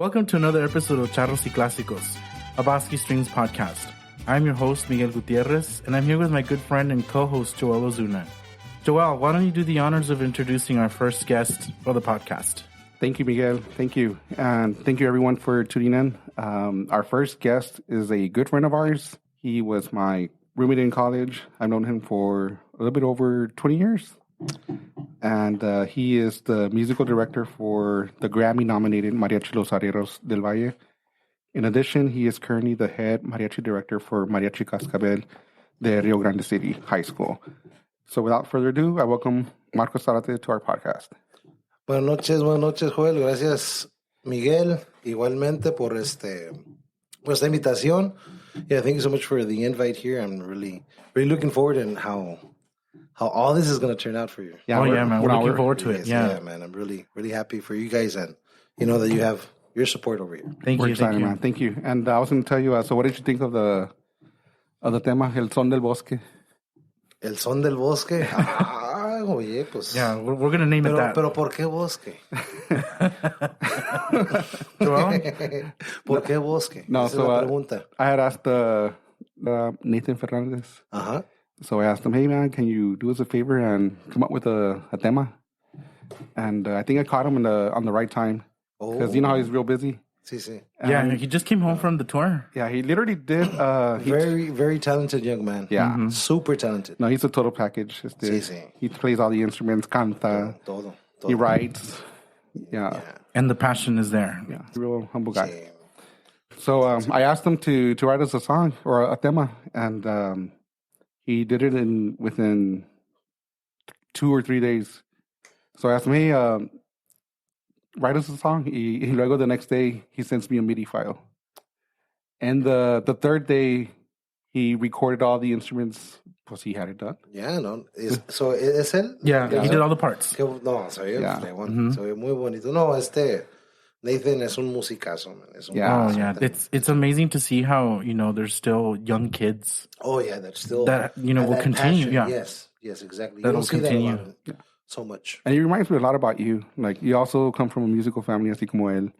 Welcome to another episode of Charros y Clásicos, a Basque Strings podcast. I'm your host, Miguel Gutierrez, and I'm here with my good friend and co-host, Joel Ozuna. Joel, why don't you do the honors of introducing our first guest for the podcast? Thank you, Miguel. Thank you. And thank you, everyone, for tuning in. Our first guest is a good friend of ours. He was my roommate in college. I've known him for a little bit over 20 years. And he is the musical director for the Grammy-nominated Mariachi Los Arrieros del Valle. In addition, he is currently the head mariachi director for Mariachi Cascabel de Rio Grande City High School. So without further ado, I welcome Marcos Zarate to our podcast. Buenas noches, Joel. Gracias, Miguel, igualmente por esta invitación. Yeah, thank you so much for the invite here. I'm really looking forward and how all this is going to turn out for you. Yeah, man. We're looking forward to it. Yeah, man. I'm really happy for you guys, and you know that you have your support over here. We're excited, man. Thank you. And I was going to tell you, so what did you think of the tema, El Son del Bosque? El Son del Bosque. Oye, pues. Yeah, we're going to name it that. Pero ¿por qué bosque? ¿Por qué bosque? No, esa es la pregunta. I had asked Nathan Fernandez. Uh-huh. So I asked him, hey, man, can you do us a favor and come up with a tema? And I think I caught him on the right time. Because you know how he's real busy. Sí. Yeah, he just came home from the tour. Yeah, he literally did. Very talented young man. Yeah. Mm-hmm. Super talented. No, he's a total package. Sí. He plays all the instruments, canta. Todo. He writes. Yeah. And the passion is there. Yeah, he's a real humble guy. Sí. So I asked him to write us a song or a tema. And he did it within 2 or 3 days. So I asked him, hey, write us a song. Y luego the next day, he sends me a MIDI file. And the third day, he recorded all the instruments. Pues he had it done. Yeah, no. So, ¿es él? Yeah, he did all the parts. No, se oye muy bonito. No, Nathan es un musicazo, man. It's amazing to see how, there's still young kids. Oh, yeah, that's still... That, will continue. Passion. Yeah. Yes, exactly. That'll continue. So much. And he reminds me a lot about you. Like, you also come from a musical family, así como él.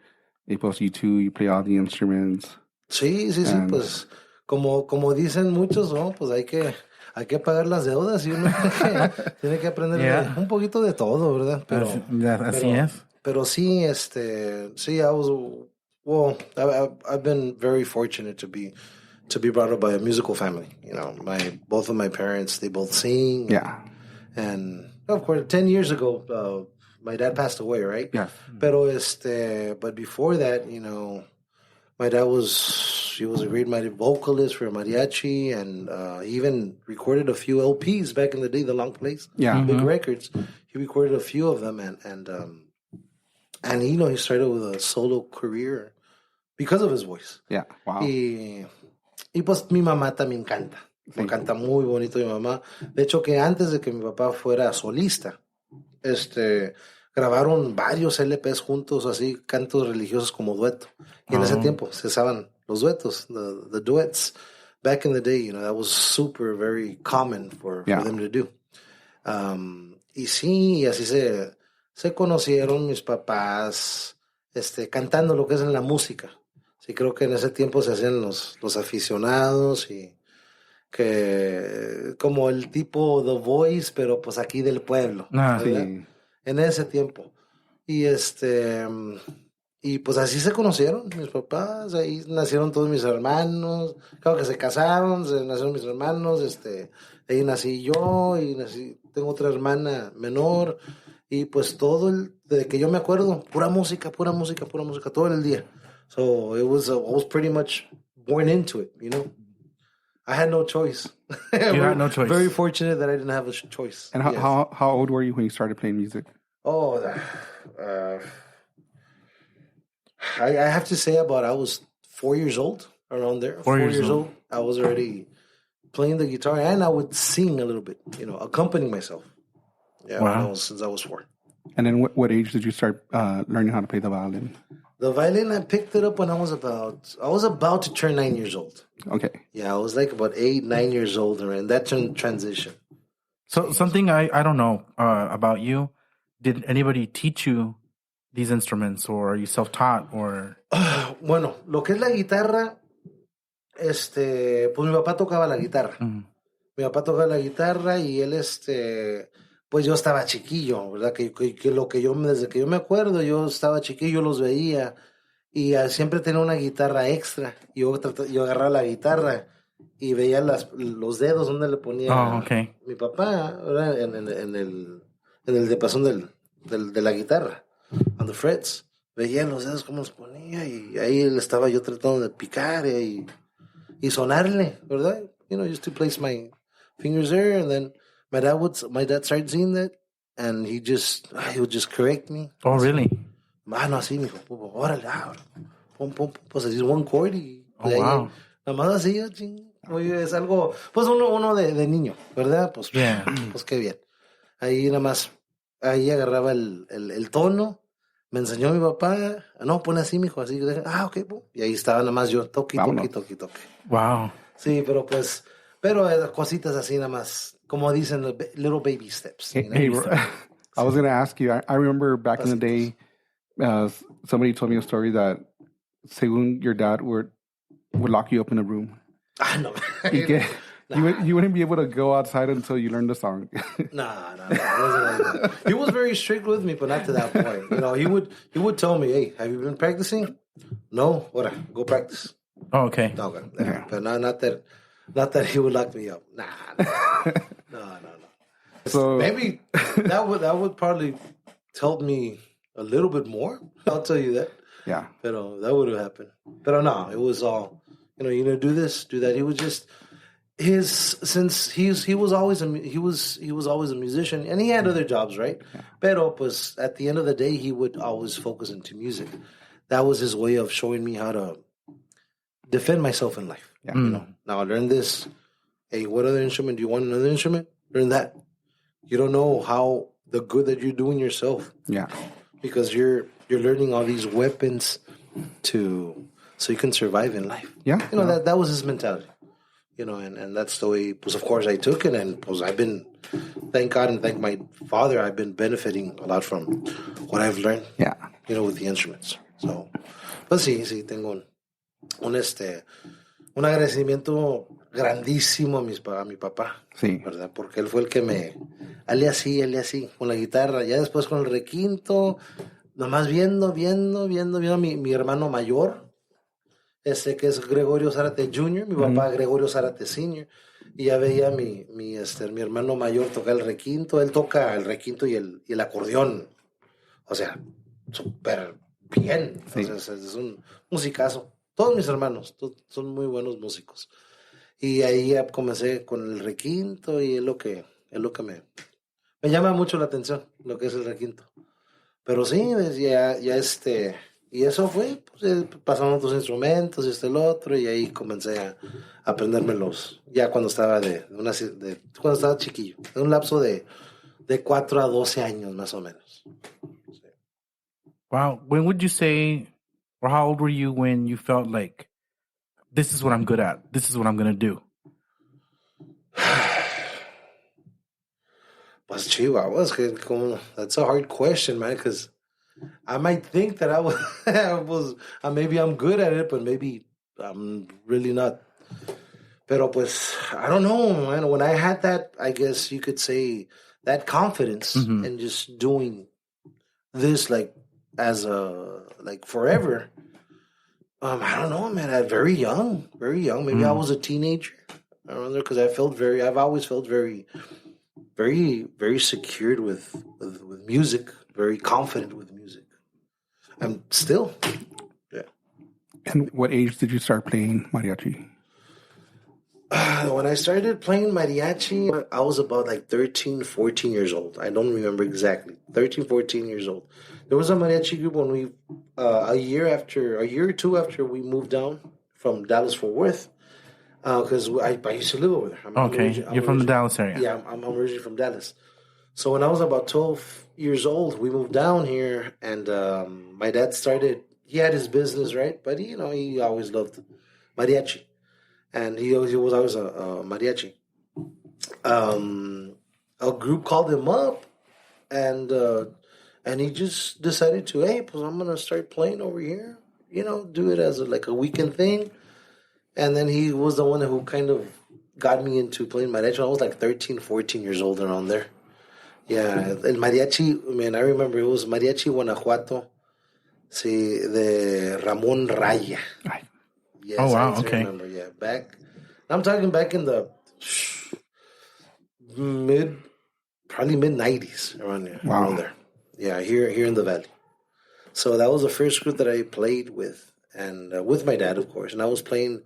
Y pues you too, you play all the instruments. Sí, pues, como dicen muchos, ¿no? Pues hay que pagar las deudas y uno tiene que aprender un poquito de todo, ¿verdad? Así es. Pero sí, I've been very fortunate to be brought up by a musical family. Both of my parents, they both sing. Yeah. And of course, 10 years ago, my dad passed away, right? Yeah. Pero but before that, my dad was a great vocalist for mariachi, and he even recorded a few LPs back in the day, the long plays, big records. He recorded a few of them, and he started with a solo career because of his voice. Yeah, wow. Y pues mi mamá también canta. Me canta muy bonito mi mamá. De hecho, que antes de que mi papá fuera solista, grabaron varios LPs juntos, así, cantos religiosos como dueto. Y en ese tiempo se usaban los duetos, the duets. Back in the day, that was super, very common for them to do. Y sí, así se conocieron mis papás, cantando lo que es en la música. Sí, creo que en ese tiempo se hacían los aficionados y que como el tipo The Voice, pero pues aquí del pueblo. Sí. En ese tiempo. Y y pues así se conocieron mis papás, ahí nacieron todos mis hermanos, claro que se casaron, nacieron mis hermanos, ahí nací yo y tengo otra hermana menor y pues desde que yo me acuerdo, pura música todo el día. So I was pretty much born into it, I had no choice. You had no choice. Very fortunate that I didn't have a choice. And how old were you when you started playing music? Oh, I have to say I was 4 years old, around there. 4 years old. I was already playing the guitar, and I would sing a little bit, accompany myself. Yeah, wow. Since I was 4. And then what age did you start learning how to play the violin? The violin, I picked it up when I was about to turn 9 years old. Okay. Yeah, I was like about 8, 9 years old, and that transition. So something I don't know about you. Did anybody teach you these instruments, or are you self-taught, or? Bueno, lo que es la guitarra, pues mi papá tocaba la guitarra. Mi papá tocaba la guitarra y él, pues yo estaba chiquillo, ¿verdad? Que desde que yo me acuerdo, yo estaba chiquillo, los veía y siempre tenía una guitarra extra. Yo agarraba la guitarra y veía los dedos donde le ponía mi papá, ¿verdad? En el diapasón de la guitarra, on the frets. Veía los dedos cómo los ponía y ahí estaba yo tratando de picar y sonarle, ¿verdad? You know, used to place my fingers there, and then my dad started seeing that, and he would just correct me. Oh, really? No, así, mijo, órale, pum, pues así one chord y de ahí, wow. Nada más así, oye, es algo, pues uno de niño, ¿verdad? Pues, pues qué bien. Ahí nada más, ahí agarraba el tono, me enseñó mi papá, no, pone así, mijo, así, ok, pum. Y ahí estaba nada más yo, toque. Wow. Sí, pero cositas así nada más, como dicen, little baby steps. You know? Hey, I was going to ask you, I remember back in the day, somebody told me a story that según your dad would lock you up in a room. No. You wouldn't be able to go outside until you learned the song. No. It wasn't like that. He was very strict with me, but not to that point. You know, he would tell me, hey, have you been practicing? No? What? Go practice. Oh, okay. Okay. Yeah. But not that he would lock me up. Nah. No. So maybe that would probably help me a little bit more. I'll tell you that. Yeah. But that would have happened. But no, it was all, you know, you're gonna do this, do that. He was just since he was always a musician, and he had other jobs, right? Yeah. Pero pues at the end of the day, he would always focus into music. That was his way of showing me how to defend myself in life. Yeah. You know, now learn this. Hey, what other instrument? Do you want another instrument? Learn that. You don't know how the good that you're doing yourself. Yeah. Because you're learning all these weapons so you can survive in life. Yeah. You know, that was his mentality. You know, and that's the way, pues, of course, I took it, and pues, I've been, thank God and thank my father, I've been benefiting a lot from what I've learned. Yeah. You know, with the instruments. So, pues sí, tengo un agradecimiento grandísimo a mi papá. Sí. ¿Verdad? Porque él fue el que hazle así, con la guitarra. Ya después con el requinto, nomás viendo a mi hermano mayor, que es Gregorio Zarate Jr., mi papá Gregorio Zarate Sr., y ya veía a mi hermano mayor tocar el requinto. Él toca el requinto y el acordeón. O sea, súper bien. Sí. O sea, es un musicazo. Todos mis hermanos son muy buenos músicos. Y ahí ya comencé con el requinto y es lo que me llama mucho la atención, lo que es el requinto. Pero sí, ya y eso fue, pues, pasaron otros instrumentos y el otro, y ahí comencé a aprendérmelos ya cuando estaba cuando estaba chiquillo, de un lapso de 4 a 12 años más o menos. Sí. Wow. When would you say, or how old were you when you felt like, this is what I'm good at, this is what I'm going to do? Pues chihuahuas, that's a hard question, man, because I might think that I was maybe I'm good at it, but maybe I'm really not. Pero pues, I don't know, man. When I had that, I guess you could say, that confidence in just doing this like forever. I don't know, man. I'm very young. Maybe I was a teenager. I don't know, because I've always felt very, very, very secured with music, very confident with music. I'm still, yeah. And what age did you start playing mariachi? When I started playing mariachi, I was about like 13, 14 years old. I don't remember exactly. 13, 14 years old. There was a mariachi group when we, a year or two after we moved down from Dallas-Fort Worth, because I used to live over there. You're from the Dallas area. Yeah, I'm originally from Dallas. So when I was about 12 years old, we moved down here, and my dad he had his business, right? But, you know, he always loved mariachi. And he was always a mariachi. A group called him up, and And he just decided to, hey, pues I'm going to start playing over here. You know, do it as like a weekend thing. And then he was the one who kind of got me into playing mariachi. I was like 13, 14 years old around there. Yeah, el mariachi, man, I remember it was Mariachi Guanajuato, sí, de Ramón Raya. Yes, oh, wow, I okay. remember, yeah. I'm talking back in the probably mid-90s around there. Wow. Around there. Yeah, here in the Valley. So that was the first group that I played with, and with my dad, of course. And I was playing.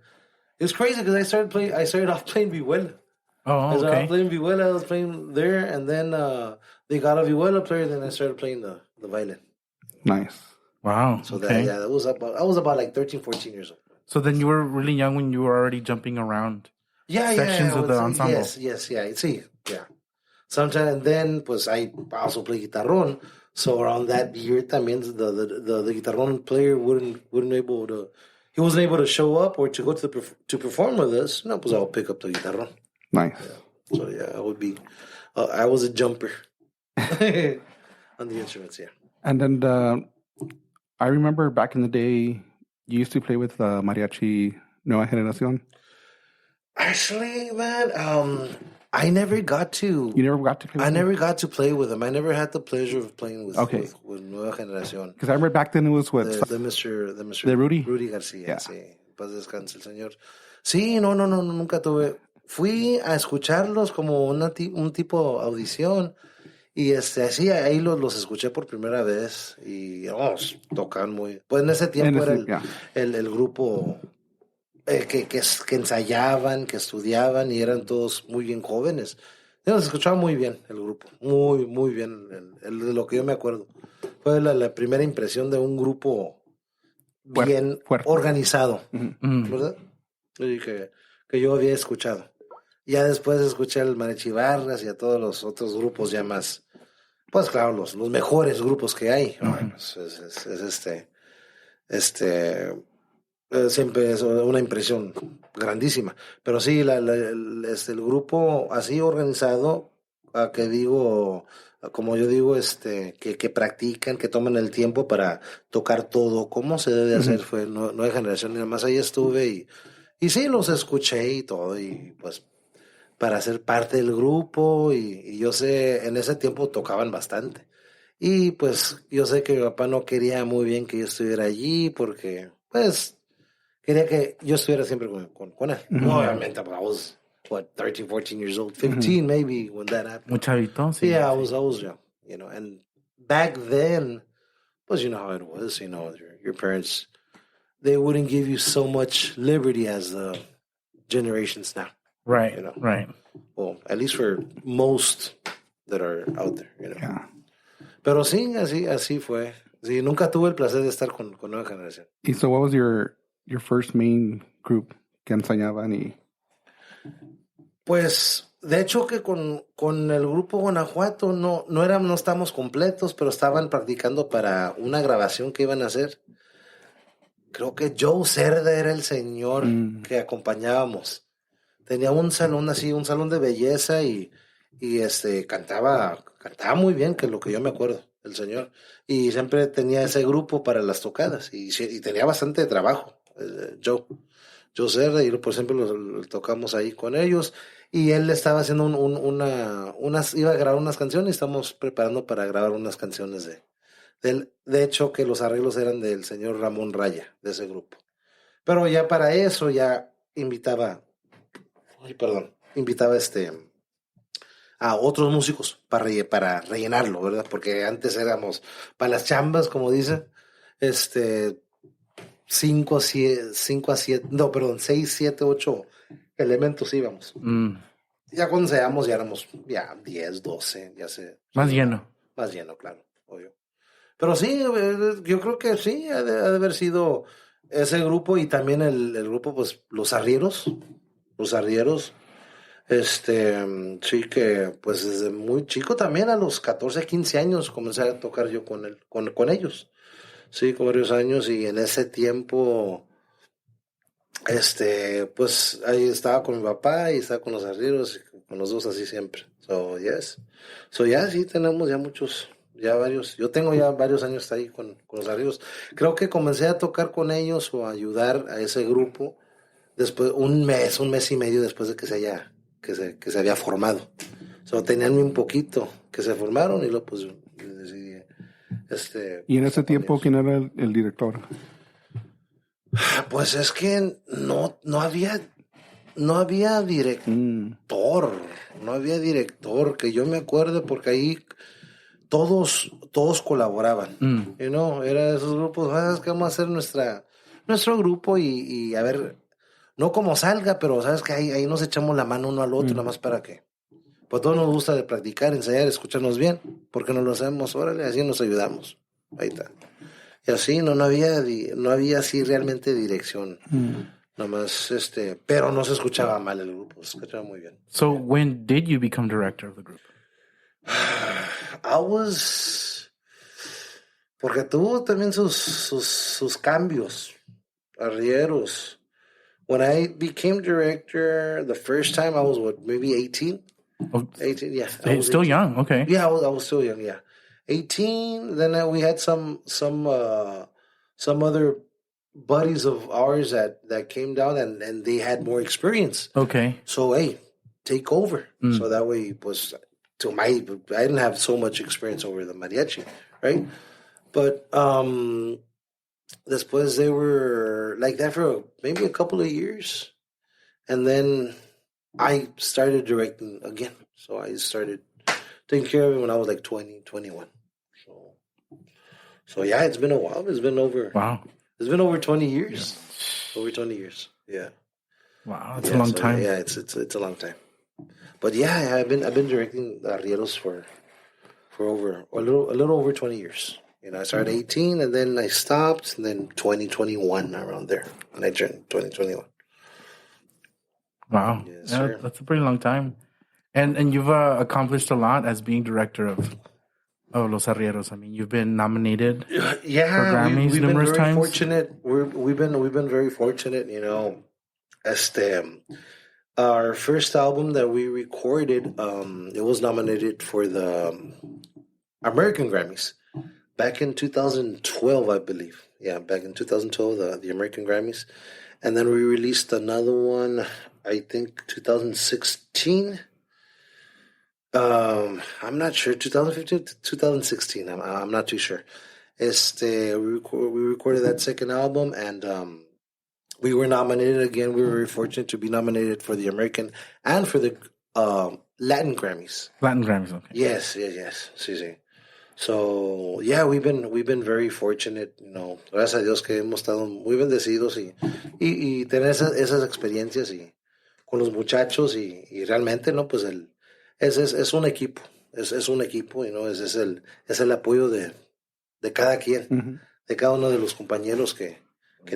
It was crazy because I started off playing vihuela. I started off playing vihuela. I was playing there, and then they got a vihuela player. Then I started playing the violin. Nice. Wow. So okay. I was about like 13, 14 years old. So then you were really young when you were already jumping around. Sections of the ensemble. Yes, yeah. See, yeah. Sometimes, and then, pues, I also play guitarrón. So around that year, también the guitarrón player he wasn't able to show up or to go to perform with us. No, pues I'll pick up the guitarrón. Nice. Yeah. So yeah, I would be. I was a jumper on the instruments. Yeah. And then I remember back in the day, you used to play with Mariachi Nueva Generación. Actually, man, I never got to. You never got to play with them? Never got to play with them. I never had the pleasure of playing with Nueva Generación. Because I remember back then it was with the Mr. The Rudy García. Yeah. Sí, paz descanse el señor. Sí, no, nunca tuve. Fui a escucharlos como un tipo audición y así ahí los escuché por primera vez y tocan muy. Pues en ese tiempo era el grupo. Que ensayaban, que estudiaban y eran todos muy bien jóvenes. Se escuchaba muy bien el grupo, muy, muy bien, de lo que yo me acuerdo. Fue la primera impresión de un grupo bien organizado, ¿verdad? Y que yo había escuchado. Ya después escuché al Mariachi Vargas y a todos los otros grupos ya más, pues claro, los mejores grupos que hay. Bueno, siempre es una impresión grandísima. Pero sí, el grupo así organizado, como yo digo, que practican, que toman el tiempo para tocar todo como se debe hacer, fue Nueva Generación. Y además ahí estuve y sí, los escuché y todo, y pues para ser parte del grupo, y yo sé, en ese tiempo tocaban bastante. Y pues yo sé que mi papá no quería muy bien que yo estuviera allí porque, pues, quería que yo estuviera siempre con él. Obviamente, I was, 13, 14 years old, 15 maybe when that happened. Muy chavito, sí. Yeah, I was young, and back then, pues, you know how it was, your parents, they wouldn't give you so much liberty as the generations now. Right, right. Well, at least for most that are out there, Yeah. Pero sí, así fue. Sí, nunca tuve el placer de estar con Nueva Generación. Y so what was your first main group que enseñaban? Pues, de hecho que con el grupo Guanajuato no estamos completos, pero estaban practicando para una grabación que iban a hacer. Creo que Joe Cerda era el señor que acompañábamos. Tenía un salón así, un salón de belleza y cantaba muy bien, que es lo que yo me acuerdo, el señor. Y siempre tenía ese grupo para las tocadas y tenía bastante trabajo, Joe Cerda, y por ejemplo lo tocamos ahí con ellos. Y él estaba haciendo iba a grabar unas canciones y estamos preparando para grabar unas canciones de hecho que los arreglos eran del señor Ramón Raya, de ese grupo. Pero ya para eso ya invitaba a otros músicos para rellenarlo, ¿verdad? Porque antes éramos, para las chambas, como dicen, 6, 7, 8 elementos íbamos. Ya cuando seamos, ya éramos 10, 12, ya sé. Más lleno. Más lleno, claro, obvio. Pero sí, yo creo que sí, ha de haber sido ese grupo y también el grupo, pues, los Arrieros. Sí, que pues desde muy chico también, a los 14, 15 años, comencé a tocar yo con ellos. Sí, con varios años, y en ese tiempo, pues ahí estaba con mi papá y estaba con los Arrieros, y con los dos así siempre. So, yes. So, ya sí tenemos ya muchos Ya varios. Yo tengo ya varios años ahí con los Arrieros. Creo que comencé a tocar con ellos o a ayudar a ese grupo después, un mes y medio después de que se había formado. So, tenían un poquito que se formaron y luego pues decidí ¿Y en ese tiempo quién era el director? Pues es que no había director, no había director que yo me acuerde, porque ahí todos colaboraban, you know, era esos grupos, ¿sabes qué? Vamos a hacer nuestro grupo y a ver, no como salga, pero sabes que ahí nos echamos la mano uno al otro, nada más para que, pues todos nos gusta de practicar, ensayar, escucharnos bien, porque no lo hacemos, órale, así nos ayudamos, ahí está. Y así no había así realmente dirección. Nomás, pero no se escuchaba mal el grupo, se escuchaba muy bien. So when did you become director of the group? Porque tuvo también sus cambios. Arrieros. When I became director, the first time I was maybe 18? Oh, 18, yeah. Still 18. Young, okay. Yeah, I was still young, yeah. 18, then we had some other buddies of ours that came down and they had more experience. Okay. So, hey, take over. So that way it was, I didn't have so much experience over the mariachi, right? But después they were like that for maybe a couple of years. And then I started directing again. So I started taking care of it when I was like 20, 21. So yeah, it's been a while. It's been over. Wow. It's been over 20 years. Yeah. Over 20 years. Yeah. Wow, that's a long time. Yeah, it's a long time. But yeah, I've been directing Arrieros for over a little over 20 years. You know, I started 18 and then I stopped, and then 2021 around there, and I turned 2021. Wow. Yes, yeah, sir. That's a pretty long time. And you've accomplished a lot as being director of Los Arrieros. I mean, you've been nominated for Grammys we've numerous been very times. Fortunate. We've been very fortunate. You know, our first album that we recorded, it was nominated for the American Grammys back in 2012, I believe. Yeah, back in 2012, the American Grammys, and then we released another one, I think 2016. I'm not sure, 2015 to 2016. I'm not too sure. We recorded that second album, and we were nominated again. We were very fortunate to be nominated for the American and for the Latin Grammys. Latin Grammys, okay. Yes. Sí. So yeah, we've been very fortunate. You know, gracias a Dios que hemos estado muy bendecidos y tener esas experiencias y con los muchachos y realmente no, pues es un equipo, es un equipo, y no es el apoyo de cada quien, de cada uno de los compañeros que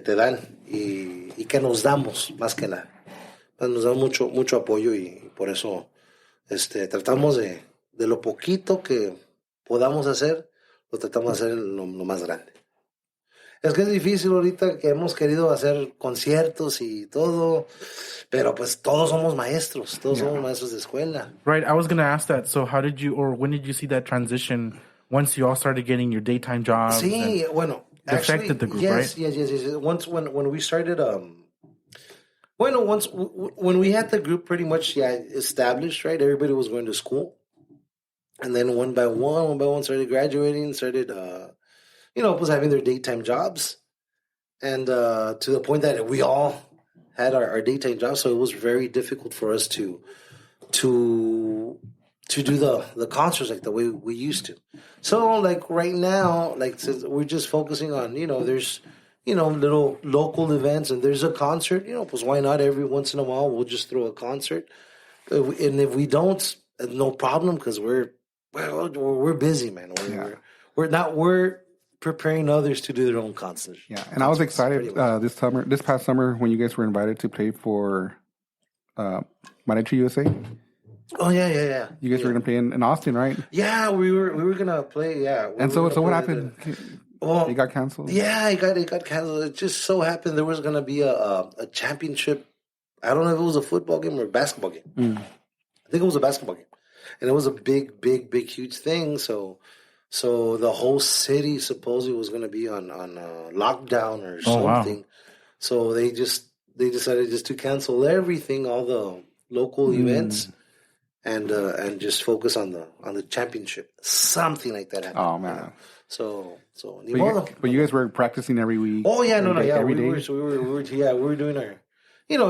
te dan y que nos damos, más que nada. Nos dan mucho apoyo y por eso tratamos de lo poquito que podamos hacer, lo tratamos de hacer lo más grande. Es que es difícil ahorita que hemos querido hacer conciertos y todo, pero pues todos somos maestros, somos maestros de escuela. Right, I was going to ask that. So how did you, or when did you see that transition once you all started getting your daytime jobs? Sí, bueno, actually, affected the group, yes, right? Yes. Once when we started, when we had the group pretty much established, right? Everybody was going to school, and then one by one started graduating, was having their daytime jobs, and to the point that we all had our daytime jobs, so it was very difficult for us to do the concerts like the way we used to. So like right now, since we're just focusing on, there's little local events and there's a concert, pues why not every once in a while we'll just throw a concert, and if we don't, no problem, because we're busy, man. We're preparing others to do their own concerts. Yeah, and I was excited this past summer when you guys were invited to play for Mariachi USA. Oh yeah. You guys were gonna play in Austin, right? Yeah, we were gonna play. Yeah, and so what happened? It got canceled. Yeah, it got canceled. It just so happened there was gonna be a championship. I don't know if it was a football game or a basketball game. I think it was a basketball game, and it was a big, huge thing. So So the whole city supposedly was going to be on lockdown or something. Wow. So they decided just to cancel everything, all the local events, and just focus on the championship. Something like that happened. Oh man. You know? So but you guys were practicing every week. Oh yeah, every day? We were doing our,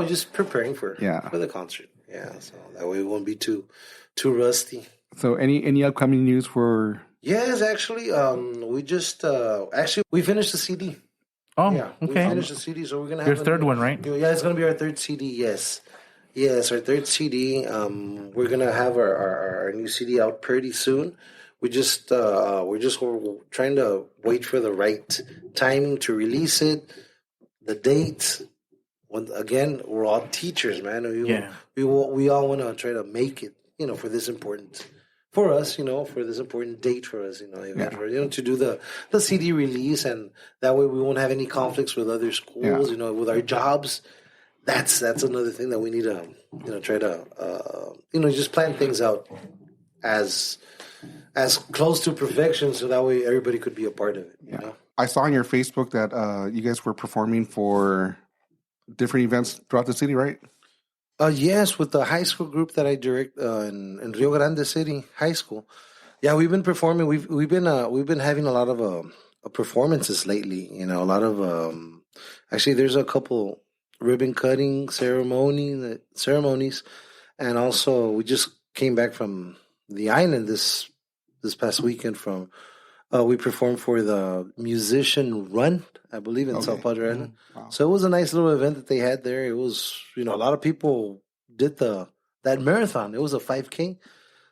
just preparing for the concert. Yeah, so that way we won't be too rusty. So any upcoming news for? Yes, actually, we just we finished the CD. Oh, yeah, okay. We finished the CD, so we're gonna have your third one, right? Yeah, it's gonna be our third CD. Yes, our third CD. We're gonna have our new CD out pretty soon. We're just trying to wait for the right timing to release it, the date. Again, we're all teachers, man. We all want to try to make it, for this important. For us, for this important date for us, to do the CD release, and that way we won't have any conflicts with other schools, with our jobs. That's another thing that we need to, try to, just plan things out as close to perfection, so that way everybody could be a part of it. You know? I saw on your Facebook that you guys were performing for different events throughout the city, right? Yes, with the high school group that I direct in Rio Grande City High School. Yeah, we've been performing. We've been having a lot of performances lately. A lot of actually, there's a couple ribbon cutting ceremonies, and also we just came back from the island this past weekend. We performed for the musician run, I believe, in Sao Padre Island. Wow. So it was a nice little event that they had there. It was, a lot of people did that marathon. It was a 5K.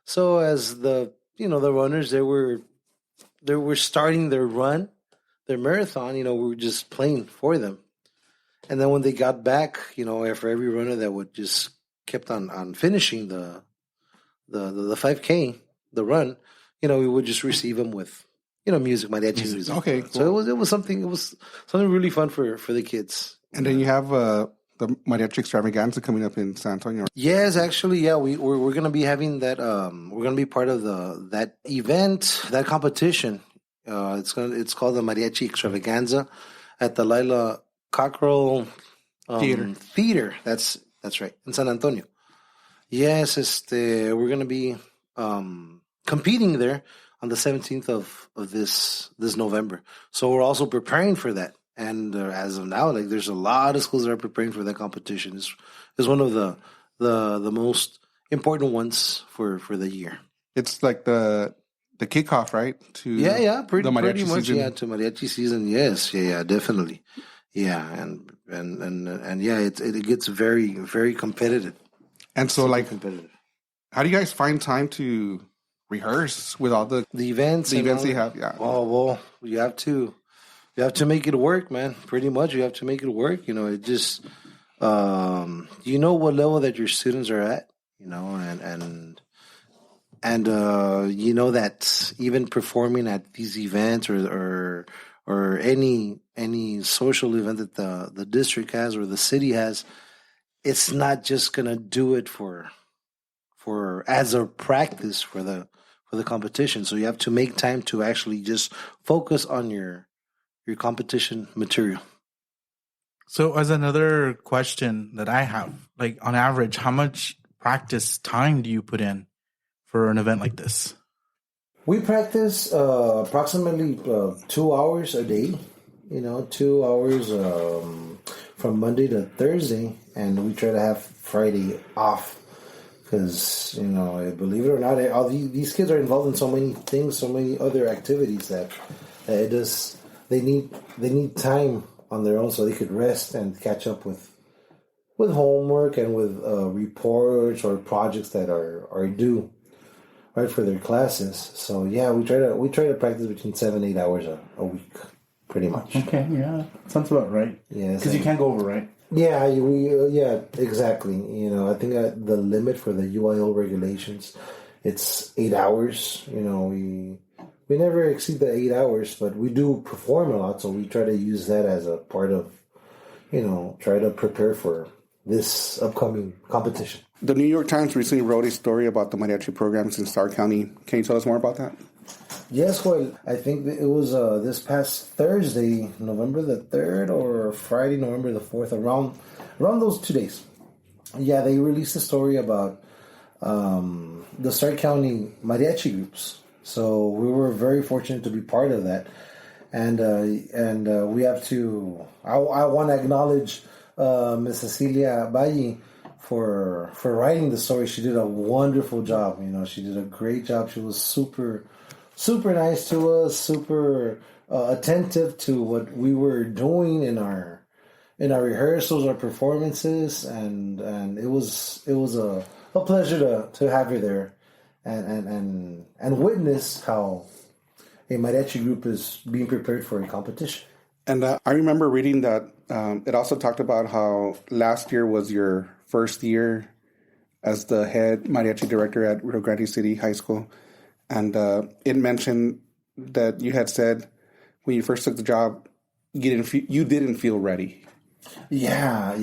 So as the runners, they were starting their run, their marathon. We were just playing for them. And then when they got back, after every runner that would just kept on finishing the 5K, the run, we would just receive them with music, mariachi music. Okay, cool. So it was something really fun for the kids. And then you have the Mariachi Extravaganza coming up in San Antonio. Yes, actually, yeah, we're gonna be having that. We're gonna be part of that event, that competition. It's called the Mariachi Extravaganza at the Lila Cockrell Theater. That's right, in San Antonio. Yes, we're gonna be competing there on the 17th of this November. So we're also preparing for that. And as of now, there's a lot of schools that are preparing for that competition. It's one of the most important ones for the year. It's like the kickoff, right? To pretty much season. To mariachi season. Yes, definitely. Yeah, and yeah, it gets very, very competitive. And so, competitive. How do you guys find time to rehearse with all the events you have? Yeah. Oh well, you have to make it work, man. Pretty much, you have to make it work. It just what level that your students are at. And that even performing at these events or any social event that the district has or the city has, it's not just gonna do it for as a practice for the competition. So you have to make time to actually just focus on your competition material. So as another question that I have, on average, how much practice time do you put in for an event like this? We practice approximately 2 hours a day, 2 hours from Monday to Thursday, and we try to have Friday off. Because, believe it or not, all these kids are involved in so many things, so many other activities that they need time on their own so they could rest and catch up with homework and with reports or projects that are due, right, for their classes. So yeah, we try to practice between 7-8 hours a week, pretty much. Okay, yeah, sounds about right. Yeah, because you can't go over, right? Yeah, exactly. I think the limit for the UIL regulations, it's 8 hours. We never exceed the 8 hours, but we do perform a lot, so we try to use that as a part of, try to prepare for this upcoming competition. The New York Times recently wrote a story about the mariachi programs in Starr County. Can you tell us more about that? Yes, well, I think it was this past Thursday, November the 3rd, or Friday, November the 4th, around those 2 days. Yeah, they released a story about the Stark County mariachi groups. So we were very fortunate to be part of that. And we have to, I want to acknowledge Miss Cecilia Valle for writing the story. She did a wonderful job. She did a great job. She was super nice to us, super attentive to what we were doing in our rehearsals, our performances, and it was a pleasure to have her there and witness how a mariachi group is being prepared for a competition. And I remember reading that it also talked about how last year was your first year as the head mariachi director at Rio Grande City High School. And it mentioned that you had said when you first took the job, you didn't feel ready. Yes.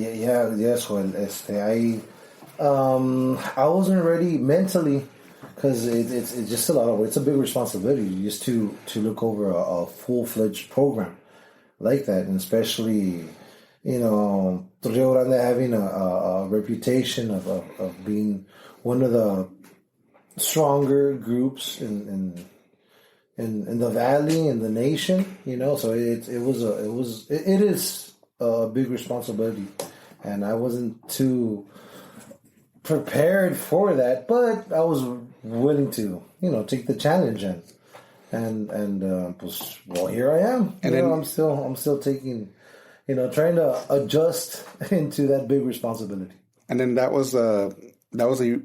Well, I wasn't ready mentally because it's just a lot of work. It's a big responsibility just to look over a full-fledged program like that, and especially Rio Grande having a reputation of being one of the stronger groups in the Valley, in the nation, so it is a big responsibility, and I wasn't too prepared for that, but I was willing to take the challenge and here I am. And I'm still taking trying to adjust into that big responsibility. And then that was a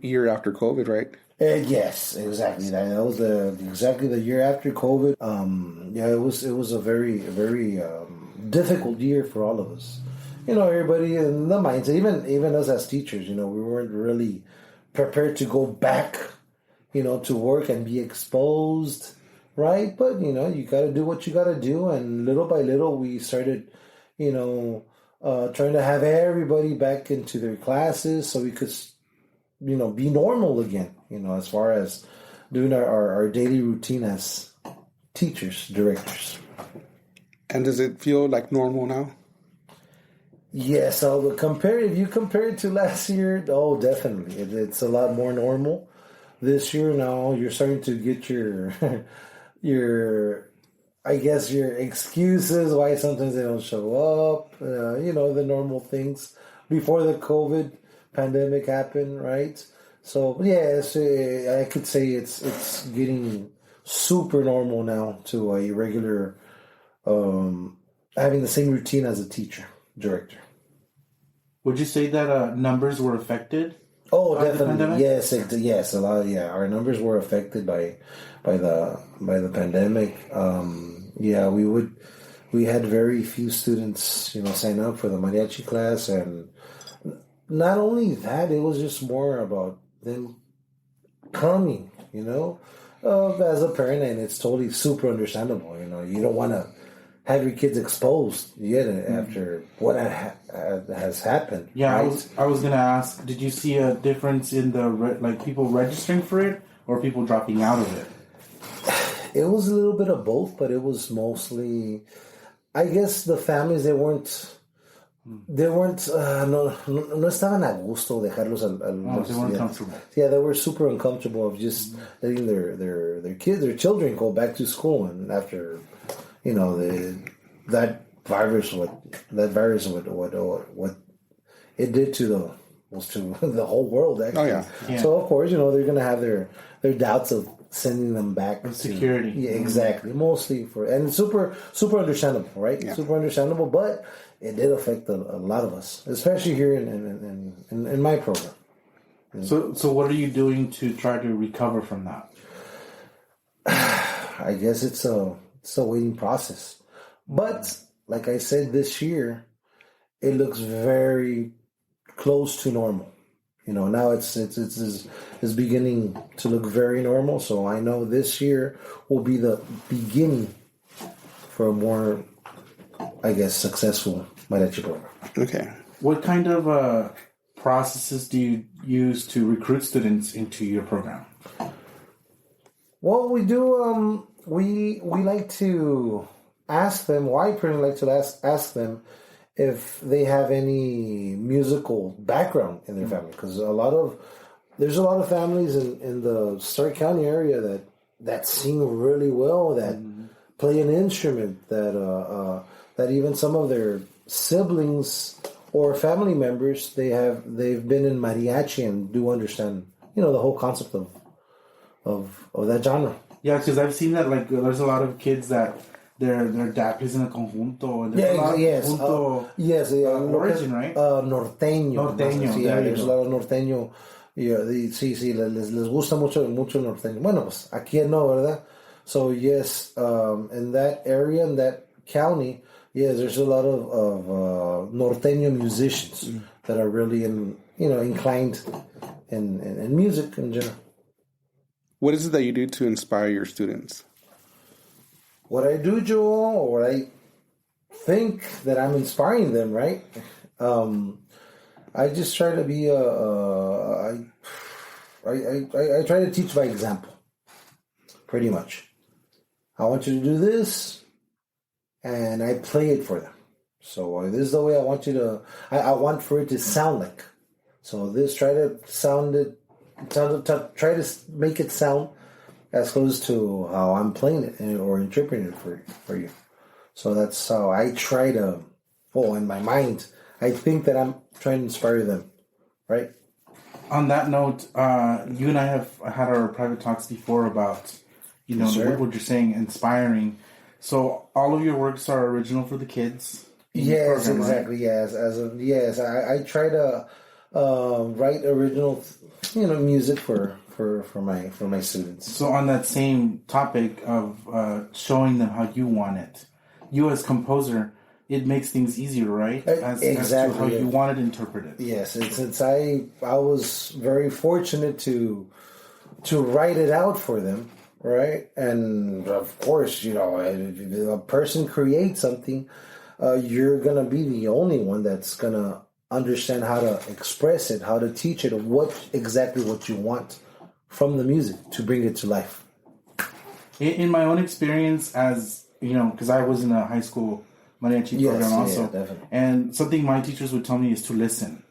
year after COVID, right? Yes, exactly. That was exactly the year after COVID. It was a very, very difficult year for all of us. Everybody in the mindset, even us as teachers, we weren't really prepared to go back, to work and be exposed, right? But, you got to do what you got to do. And little by little, we started, trying to have everybody back into their classes so we could, be normal again, as far as doing our daily routine as teachers, directors. And does it feel like normal now? Yes, so if you compare it to last year, oh, definitely. It's a lot more normal. This year now, you're starting to get your excuses why sometimes they don't show up, the normal things before the COVID pandemic happened, right? So, yes, I could say it's getting super normal now to a regular, having the same routine as a teacher. Director. Would you say that numbers were affected? Oh, definitely. Yes, a lot. Yeah, our numbers were affected by the pandemic. We had very few students, sign up for the mariachi class, and not only that, it was just more about them coming. As a parent, and it's totally super understandable. You don't want to have your kids exposed yet after what has happened. Yeah, right? I was gonna ask. Did you see a difference in the people registering for it or people dropping out of it? It was a little bit of both, but it was mostly, I guess, the families they weren't no estaban a gusto dejarlos they weren't comfortable. Yeah, they were super uncomfortable of just letting their kids, their children go back to school, and after that virus what it did to the whole world, actually. Oh yeah. So of course, they're gonna have their doubts of sending them back to security. Yeah, exactly. Mostly and super understandable, right? Yeah. Super understandable, but it did affect a lot of us, especially here in my program. So what are you doing to try to recover from that? I guess it's a waiting process. But like I said, this year it looks very close to normal. Now it's beginning to look very normal. So I know this year will be the beginning for a more, I guess, successful mariachi program. Okay. What kind of processes do you use to recruit students into your program? Well, we do. We like to ask them. Well, I personally like to ask them if they have any musical background in their family, because there's a lot of families in the Stark County area that sing really well, that play an instrument, that even some of their siblings or family members they've been in mariachi and do understand the whole concept of that genre. Yeah, because I've seen that there's a lot of kids that their dad plays in a conjunto, and there's a lot of conjunto origin, right? Norteño. There's a lot of norteño. Sí, les gusta mucho norteño. Bueno, pues aquí no, ¿verdad? So yes, in that area, in that county, yes, there's a lot of norteño musicians that are really inclined in music in general. What is it that you do to inspire your students? What I do, Joel, or what I think that I'm inspiring them, right? I just try to be I try to teach by example, pretty much. I want you to do this, and I play it for them. So this is the way I want you to. I want for it to sound like. So try to sound it. Try to make it sound as close to how I'm playing it or interpreting it for you. So that's how I try to. Well, in my mind, I think that I'm trying to inspire them, right? On that note, you and I have had our private talks before about, what you're saying, inspiring. So all of your works are original for the kids. Yes, program, exactly. Right? Yes, I try to write original, music for my students. So on that same topic of showing them how you want it, you as composer, it makes things easier, right? Exactly. As to how you want it interpreted. Yes, since I was very fortunate to write it out for them, right? And of course, if a person creates something, you're gonna be the only one that's gonna understand how to express it, how to teach it, what you want from the music to bring it to life. In my own experience, as because I was in a high school Mariachi program also. Definitely. And something my teachers would tell me is to listen.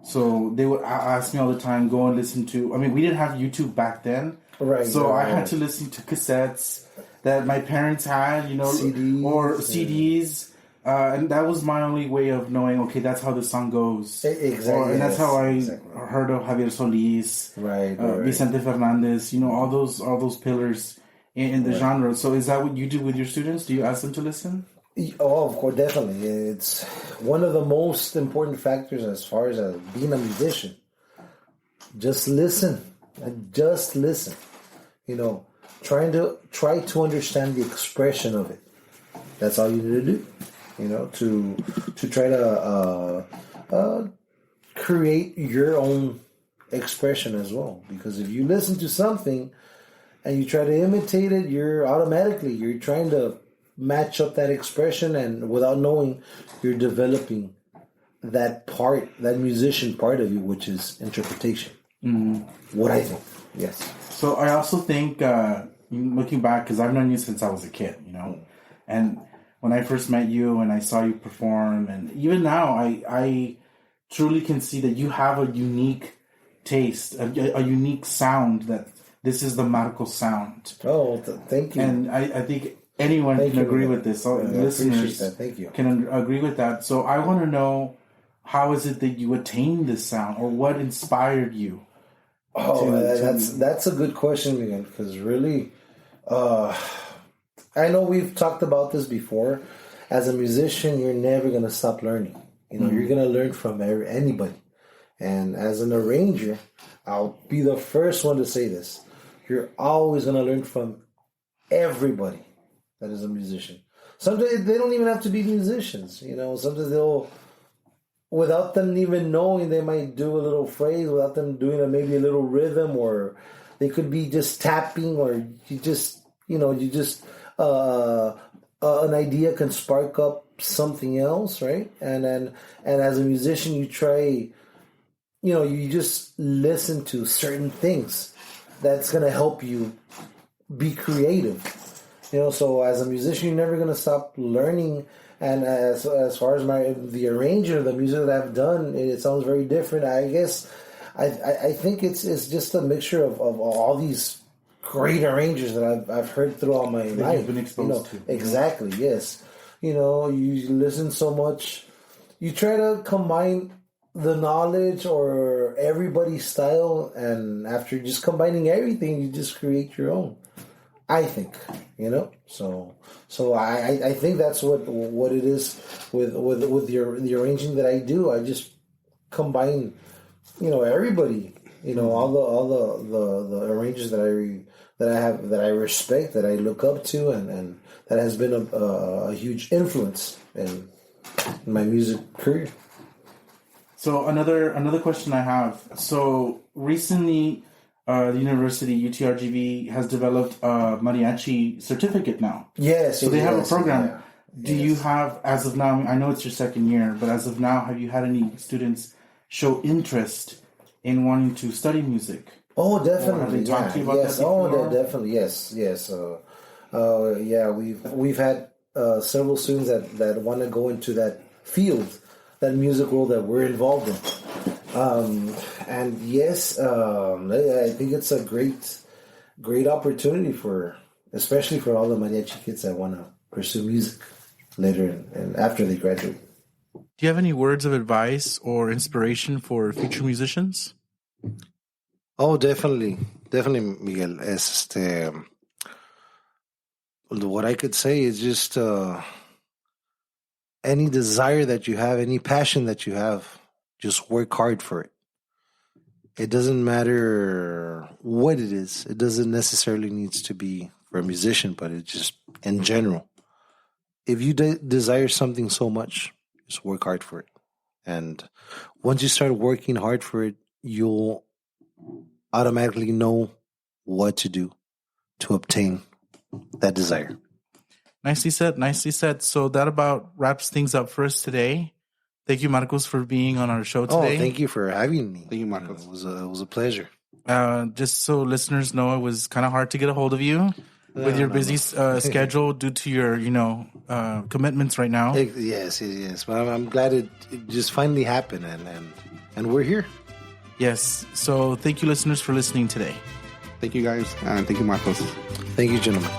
So they would ask me all the time, go and listen to... I mean, we didn't have YouTube back then. Right. So I had to listen to cassettes that my parents had, CDs. Or CDs. And that was my only way of knowing, okay, that's how the song goes. Exactly. And that's how I heard of Javier Solis, right. Vicente Fernandez, all those pillars in the genre. So is that what you do with your students? Do you ask them to listen? Oh, of course, definitely. It's one of the most important factors as far as being a musician. Just listen. Just listen. Try to understand the expression of it. That's all you need to do. To try to create your own expression as well. Because if you listen to something and you try to imitate it, you're trying to match up that expression, and without knowing, you're developing that musician part of you, which is interpretation. What I think, yes. So I also think, looking back, because I've known you since I was a kid, and when I first met you and I saw you perform, and even now, I truly can see that you have a unique taste, a unique sound, that this is the Marco sound. Oh, thank you. And I think anyone can agree with this. All listeners can agree with that. So I want to know, how is it that you attained this sound, or what inspired you? That's a good question, again, because really, I know we've talked about this before. As a musician, you're never going to stop learning. You're going to learn from anybody. And as an arranger, I'll be the first one to say this. You're always going to learn from everybody that is a musician. Sometimes they don't even have to be musicians. Sometimes they'll, without them even knowing, they might do a little phrase without them doing maybe a little rhythm, or they could be just tapping, or an idea can spark up something else, right? And as a musician, you try, you just listen to certain things that's going to help you be creative. So as a musician, you're never going to stop learning. And as far as the arranger, the music that I've done, it sounds very different. I guess I think it's just a mixture of all these great arrangers that I've heard throughout my life. You've been exposed to. Exactly, yes. You listen so much. You try to combine the knowledge or everybody's style, and after just combining everything, you just create your own. I think, so I think that's what it is with the arranging that I do. I just combine, everybody, all the arrangers that I respect, that I look up to, and that has been a huge influence in my music career. So another question I have. So recently, the university UTRGV has developed a mariachi certificate now. Yes. So they have a program. Yeah. Do you have, as of now, I know it's your second year, but as of now, have you had any students show interest in wanting to study music? Oh, definitely. Have they talked to you about yes. that before? Definitely. Yes. We've had several students that want to go into that field, that music world that we're involved in. And yes, I think it's a great opportunity especially for all the mariachi kids that want to pursue music later and after they graduate. Do you have any words of advice or inspiration for future musicians? Oh, definitely, Miguel. What I could say is just any desire that you have, any passion that you have, just work hard for it. It doesn't matter what it is. It doesn't necessarily need to be for a musician, but it's just in general. If you desire something so much, just work hard for it. And once you start working hard for it, you'll automatically know what to do to obtain that desire. Nicely said. So that about wraps things up for us today. Thank you, Marcos, for being on our show today. Oh, thank you for having me. Thank you, Marcos. It was a pleasure. Just so listeners know, it was kind of hard to get a hold of you with your busy schedule due to your, commitments right now. Yes. Well, I'm glad it just finally happened, and we're here. Yes. So thank you, listeners, for listening today. Thank you, guys. And thank you, Marcos. Thank you, gentlemen.